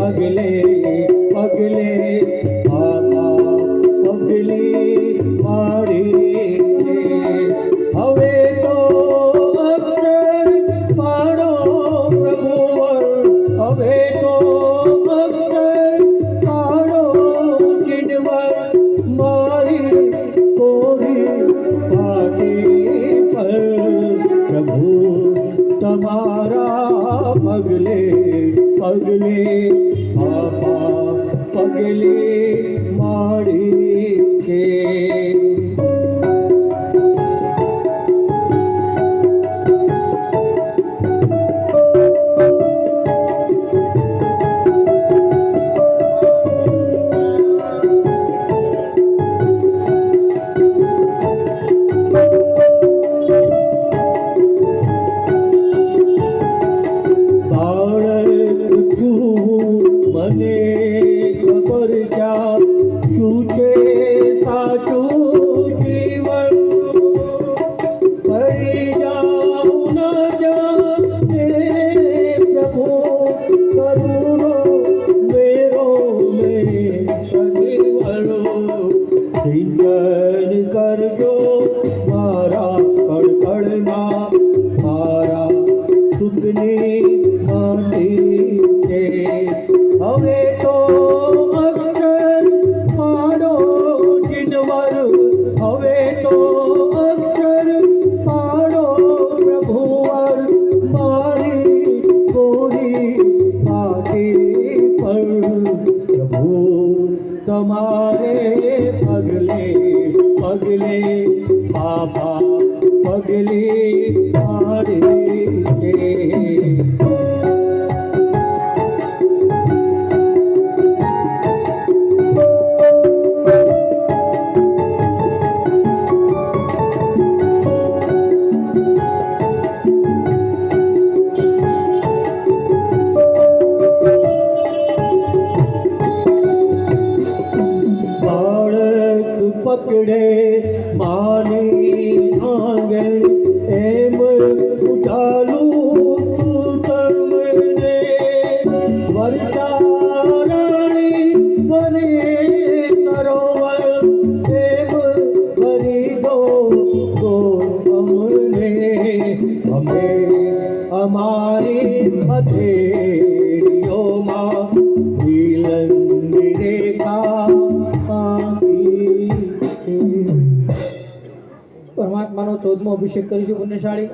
પગલે પગલે બાબા પગલી મારી છે હવે તો અક્ષર પાડો પ્રભુવર હવે તો અક્ષર પાડો ચિડવર મારી કોરી પાટી પર પ્રભુ તમારા પગલે પગલે બાબા પગલે મારી છે મને ખબર જા શું છે સાચું જીવન ફરી જાઉં ન જાને પ્રભુ કરુણો મેરો મેં સજીવનો સિંચન કરજો મારા કળકળના મારા સુખની માટી છે હવે તો અક્ષર પાડો ચિડવર હવે તો અક્ષર પાડો પ્રભુવર મારી કોરી પાટી પર પ્રભુ તમારે પગલે પગલે બાબા પગલે મારી છે પકડે માની આંગણ એમ ઉઠાલું તમને વર્ષારાણી વરે સરોવર એમ ભરી દો અમને અમે અમારી હથેળીઓમાં વિલંબની રેખા પરમાત્માનો 14મો અભિષેક કરીશું પુણ્યશાળી